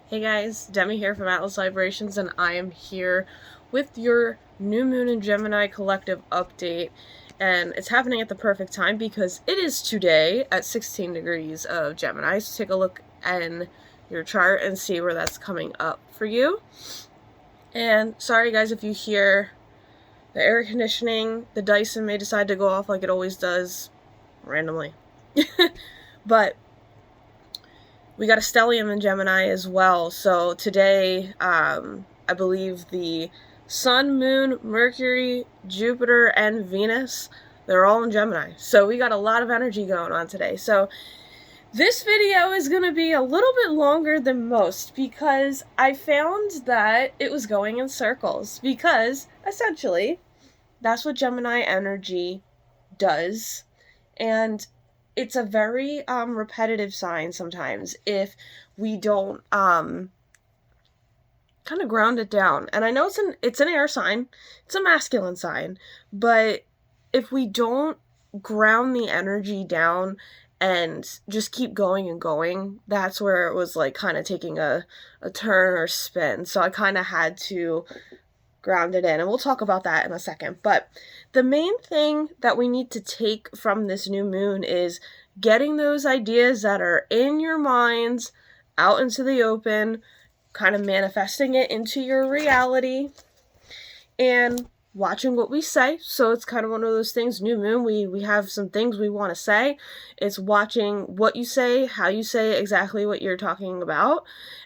Hey guys, Demi here from Atlas Vibrations, and I am here with your New Moon in Gemini collective update. And it's happening at the perfect time because it is today at 16 degrees of Gemini. So take a look in your chart and see where that's coming up for you. And sorry guys if you hear the air conditioning, the Dyson may decide to go off like it always does randomly. But we got a stellium in Gemini as well. So today, I believe the Sun, Moon, Mercury, Jupiter, and Venus, they're all in Gemini. So we got a lot of energy going on today. So this video is going to be a little bit longer than most because I found that it was going in circles. Because essentially, that's what Gemini energy does. And it's a very repetitive sign sometimes if we don't kind of ground it down. And I know it's an air sign, it's a masculine sign, but if we don't ground the energy down and just keep going and going, that's where it was like kind of taking a turn or spin. So I kind of had to grounded in, and we'll talk about that in a second. But the main thing that we need to take from this new moon is getting those ideas that are in your minds out into the open, kind of manifesting it into your reality, and watching what we say. So it's kind of one of those things, new moon, we have some things we want to say. It's watching what you say, how you say exactly what you're talking about,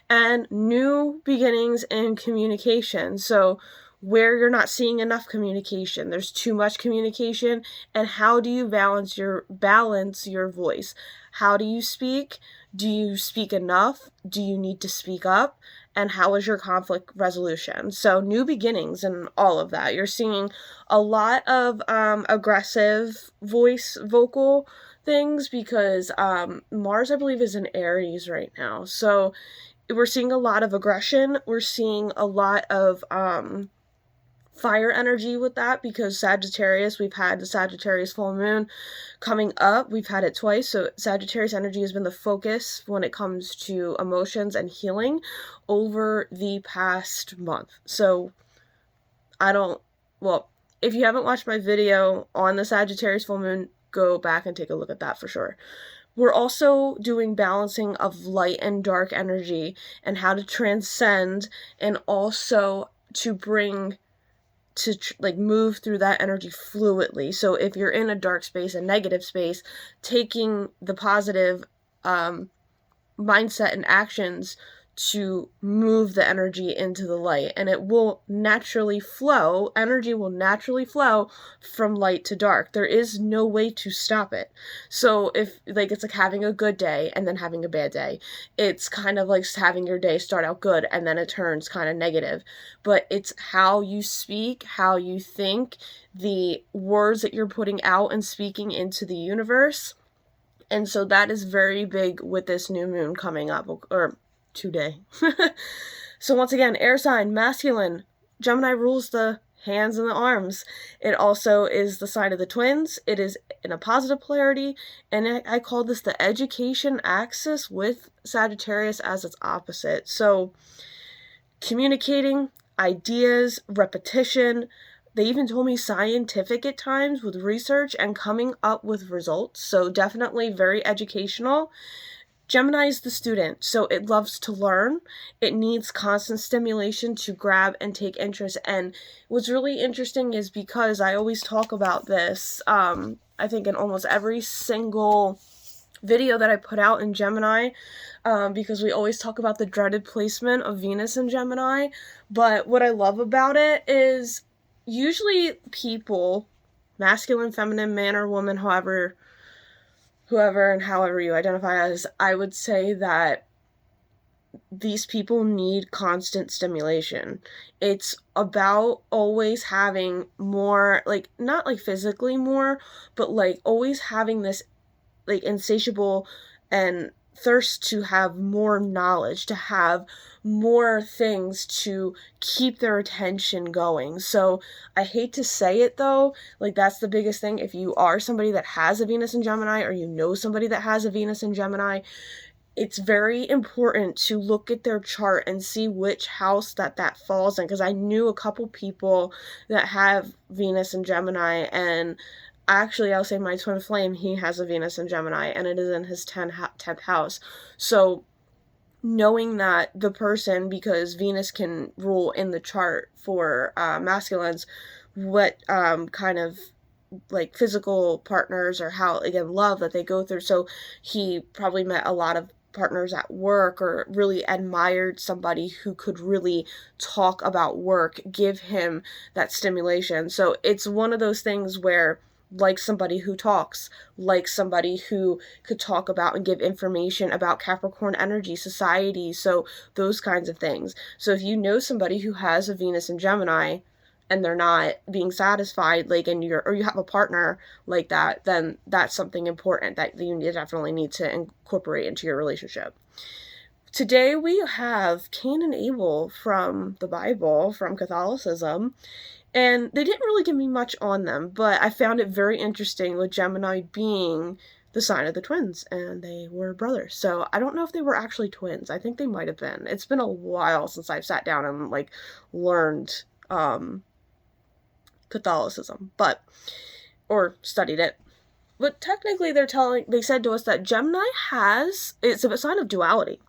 and new beginnings in communication. So where you're not seeing enough communication, there's too much communication, and how do you balance your voice? How do you speak? Do you speak enough? Do you need to speak up? And how is your conflict resolution? So new beginnings and all of that. You're seeing a lot of aggressive vocal things because Mars, I believe, is in Aries right now. So we're seeing a lot of aggression. We're seeing a lot of fire energy with that because Sagittarius, we've had the Sagittarius full moon coming up. We've had it twice. So Sagittarius energy has been the focus when it comes to emotions and healing over the past month. So if you haven't watched my video on the Sagittarius full moon, go back and take a look at that for sure. We're also doing balancing of light and dark energy and how to transcend and also to bring to move through that energy fluidly. So if you're in a dark space, a negative space, taking the positive mindset and actions to move the energy into the light, and it will naturally flow. Energy will naturally flow from light to dark. There is no way to stop it. So if it's like having a good day and then having a bad day. It's kind of like having your day start out good and then it turns kind of negative. But it's how you speak, how you think, the words that you're putting out and speaking into the universe. And so that is very big with this new moon coming up, or today. So once again, air sign, masculine. Gemini rules the hands and the arms. It also is the sign of the twins. It is in a positive polarity, and I call this the education axis with Sagittarius as its opposite. So communicating, ideas, repetition. They even told me scientific at times with research and coming up with results. So definitely very educational. Gemini is the student, so it loves to learn. It needs constant stimulation to grab and take interest. And what's really interesting is because I always talk about this, I think in almost every single video that I put out in Gemini, because we always talk about the dreaded placement of Venus in Gemini. But what I love about it is usually people, masculine, feminine, man or woman, whoever and however you identify as, I would say that these people need constant stimulation. It's about always having more, not physically more, but always having this insatiable and thirst to have more knowledge, to have more things to keep their attention going. So I hate to say it though, that's the biggest thing. If you are somebody that has a Venus in Gemini, or you know somebody that has a Venus in Gemini, it's very important to look at their chart and see which house that falls in, because I knew a couple people that have Venus and Gemini, and actually I'll say my twin flame, he has a Venus and Gemini, and it is in his 10th house. So knowing that the person, because Venus can rule in the chart for masculines, what kind of like physical partners or how, again, love that they go through. So he probably met a lot of partners at work, or really admired somebody who could really talk about work, give him that stimulation. So it's one of those things where, like somebody who talks, like somebody who could talk about and give information about Capricorn energy, society, so those kinds of things. So if you know somebody who has a Venus in Gemini and they're not being satisfied, like, and or you have a partner like that, then that's something important that you definitely need to incorporate into your relationship. Today we have Cain and Abel from the Bible, from Catholicism. And they didn't really give me much on them, but I found it very interesting with Gemini being the sign of the twins, and they were brothers. So I don't know if they were actually twins. I think they might have been. It's been a while since I've sat down and like learned Catholicism, or studied it. But technically they said to us that Gemini it's a sign of duality.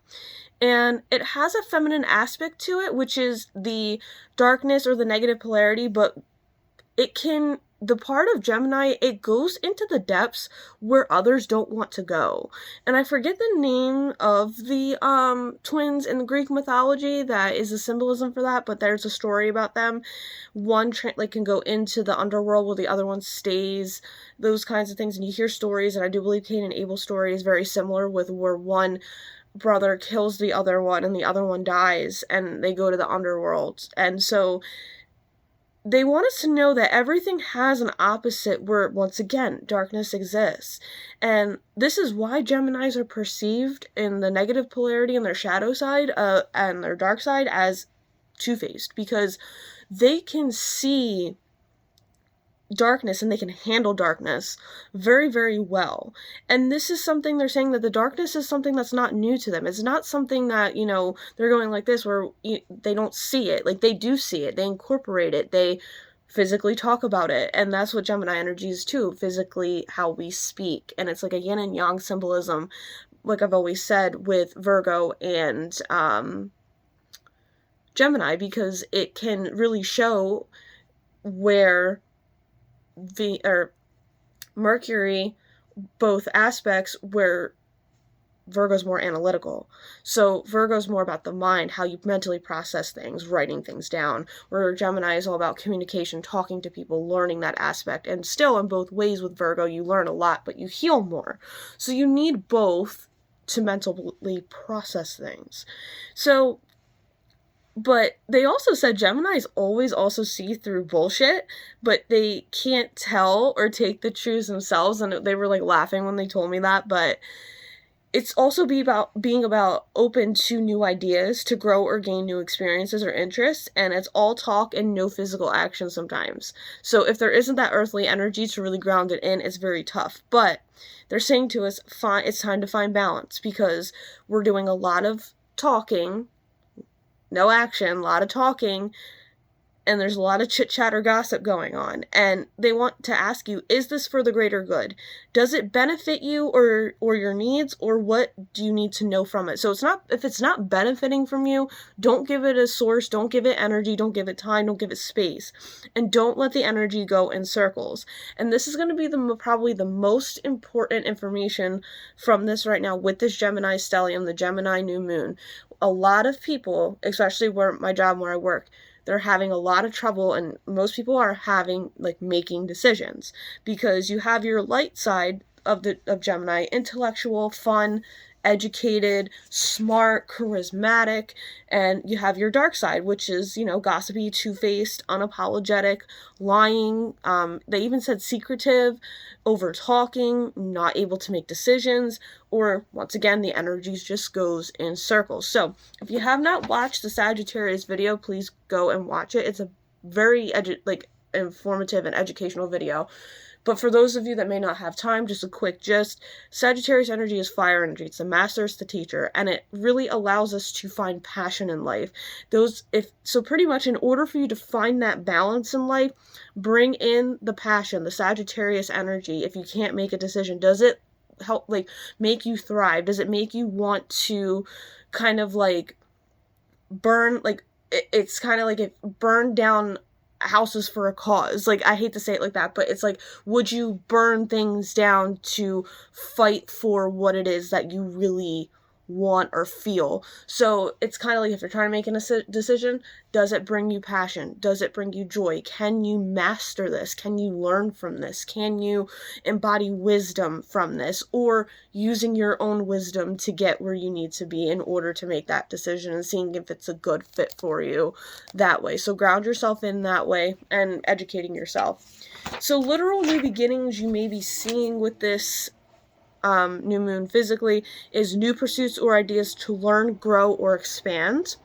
And it has a feminine aspect to it, which is the darkness or the negative polarity, but the part of Gemini, it goes into the depths where others don't want to go. And I forget the name of the twins in the Greek mythology that is a symbolism for that, but there's a story about them. One can go into the underworld while the other one stays, those kinds of things. And you hear stories, and I do believe Cain and Abel's story is very similar, with where one brother kills the other one and the other one dies, and they go to the underworld. And so they want us to know that everything has an opposite, where, once again, darkness exists. And this is why Geminis are perceived in the negative polarity and their shadow side and their dark side as two-faced, because they can see darkness and they can handle darkness very, very well. And this is something they're saying, that the darkness is something that's not new to them. It's not something that, they're going like this, where they don't see it. Like, they do see it, they incorporate it, they physically talk about it. And that's what Gemini energy is too, physically how we speak. And it's like a yin and yang symbolism, like I've always said, with Virgo and Gemini, because it can really show where Mercury, both aspects, where Virgo's more analytical. So Virgo's more about the mind, how you mentally process things, writing things down, where Gemini is all about communication, talking to people, learning that aspect. And still, in both ways with Virgo, you learn a lot, but you heal more. So you need both to mentally process things. So, but they also said Geminis always also see through bullshit, but they can't tell or take the truths themselves. And they were like laughing when they told me that. But it's also being about open to new ideas, to grow or gain new experiences or interests. And it's all talk and no physical action sometimes. So if there isn't that earthly energy to really ground it in, it's very tough. But they're saying to us, it's time to find balance, because we're doing a lot of talking, no action, a lot of talking, and there's a lot of chit-chat or gossip going on. And they want to ask you, is this for the greater good? Does it benefit you or your needs, or what do you need to know from it? So if it's not benefiting from you, don't give it a source, don't give it energy, don't give it time, don't give it space. And don't let the energy go in circles. And this is going to be probably the most important information from this right now, with this Gemini stellium, the Gemini new moon. A lot of people, especially where I work, they're having a lot of trouble, and most people are having, making decisions, because you have your light side of Gemini, intellectual, fun, educated, smart, charismatic, and you have your dark side, which is, gossipy, two-faced, unapologetic, lying, they even said secretive, over-talking, not able to make decisions, or, once again, the energies just goes in circles. So, if you have not watched the Sagittarius video, please go and watch it. It's a very, informative and educational video. But for those of you that may not have time, just a quick gist. Sagittarius energy is fire energy. It's the master, it's the teacher, and it really allows us to find passion in life. Pretty much in order for you to find that balance in life, bring in the passion, the Sagittarius energy. If you can't make a decision, does it help like make you thrive? Does it make you want to kind of like burn, like it's kind of like it burned down houses for a cause? Like, I hate to say it like that, but it's like, would you burn things down to fight for what it is that you really want or feel? So it's kind of like, if you're trying to make a decision, does it bring you passion? Does it bring you joy? Can you master this? Can you learn from this? Can you embody wisdom from this, or using your own wisdom to get where you need to be in order to make that decision, and seeing if it's a good fit for you that way? So ground yourself in that way and educating yourself. So literal new beginnings you may be seeing with this new moon physically is new pursuits or ideas to learn, grow, or expand.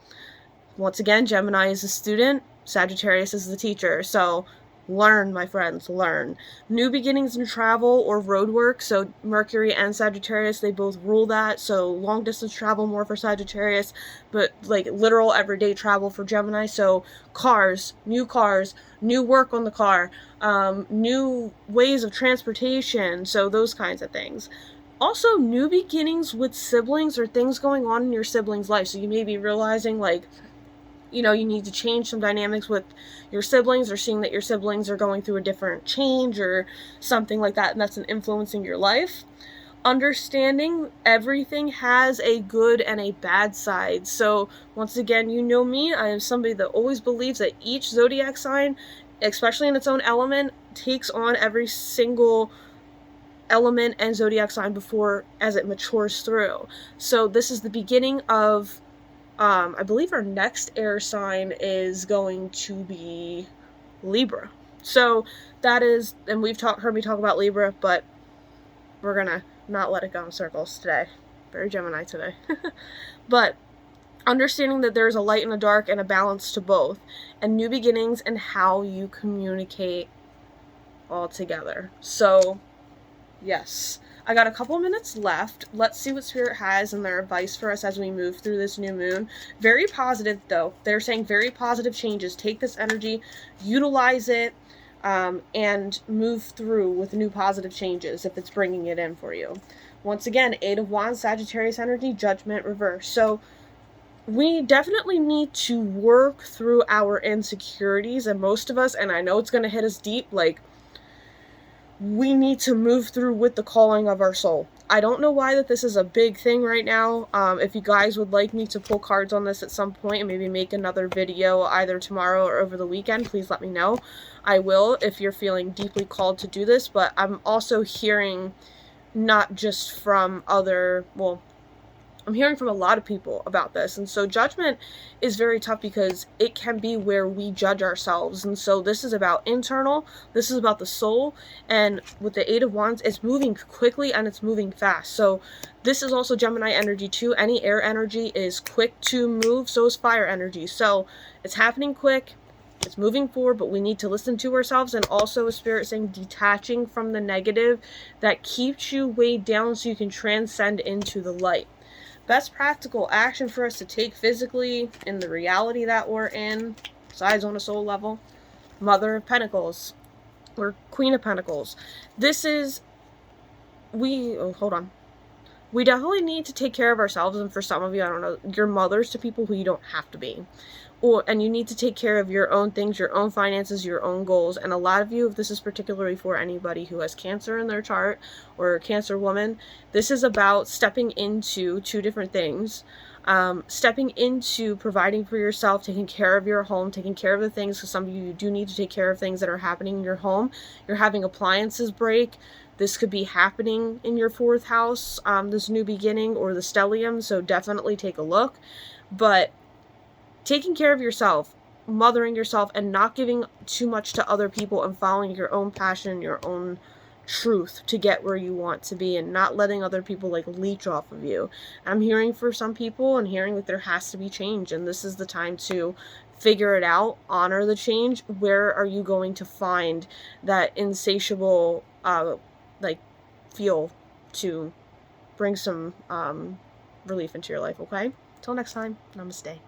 Once again, Gemini is the student, Sagittarius is the teacher. So learn, my friends, learn. New beginnings in travel or road work. So Mercury and Sagittarius, they both rule that. So long distance travel more for Sagittarius, but like literal everyday travel for Gemini. So cars, new work on the car, new ways of transportation. So those kinds of things. Also, new beginnings with siblings or things going on in your siblings' life. So you may be realizing, like, you need to change some dynamics with your siblings, or seeing that your siblings are going through a different change or something like that, and that's influencing your life. Understanding everything has a good and a bad side. So once again, you know me, I am somebody that always believes that each zodiac sign, especially in its own element, takes on every single element and zodiac sign before as it matures through. So this is the beginning of I believe our next air sign is going to be Libra. So that is, and heard me talk about Libra, but we're gonna not let it go in circles today. Very Gemini today. But understanding that there's a light and a dark and a balance to both, and new beginnings and how you communicate all together. So yes, I got a couple minutes left. Let's see what Spirit has in their advice for us as we move through this new moon. Very positive, though. They're saying very positive changes. Take this energy, utilize it, and move through with new positive changes if it's bringing it in for you. Once again, 8 of Wands, Sagittarius energy, Judgment, reverse. So we definitely need to work through our insecurities, and most of us, and I know it's going to hit us deep, like, we need to move through with the calling of our soul. I don't know why that this is a big thing right now. If you guys would like me to pull cards on this at some point and maybe make another video either tomorrow or over the weekend, please let me know. I will, if you're feeling deeply called to do this. But I'm also hearing not just from I'm hearing from a lot of people about this. And so judgment is very tough because it can be where we judge ourselves. And so this is about internal, this is about the soul. And with the 8 of Wands, it's moving quickly and it's moving fast. So this is also Gemini energy too. Any air energy is quick to move, so is fire energy. So it's happening quick, it's moving forward, but we need to listen to ourselves. And also a Spirit saying detaching from the negative that keeps you weighed down so you can transcend into the light. Best practical action for us to take physically in the reality that we're in, besides on a soul level, Mother of Pentacles or Queen of Pentacles. This is, we definitely need to take care of ourselves. And for some of you, I don't know, you're mothers to people who you don't have to be. And you need to take care of your own things, your own finances, your own goals. And a lot of you, if this is particularly for anybody who has Cancer in their chart or a Cancer woman, this is about stepping into 2 different things. Stepping into providing for yourself, taking care of your home, taking care of the things, because some of you do need to take care of things that are happening in your home. You're having appliances break. This could be happening in your 4th house, this new beginning, or the stellium, so definitely take a look. But taking care of yourself, mothering yourself, and not giving too much to other people, and following your own passion, your own truth to get where you want to be, and not letting other people like leech off of you. I'm hearing for some people and hearing that there has to be change, and this is the time to figure it out, honor the change. Where are you going to find that insatiable like feel to bring some relief into your life. Okay, till next time, namaste.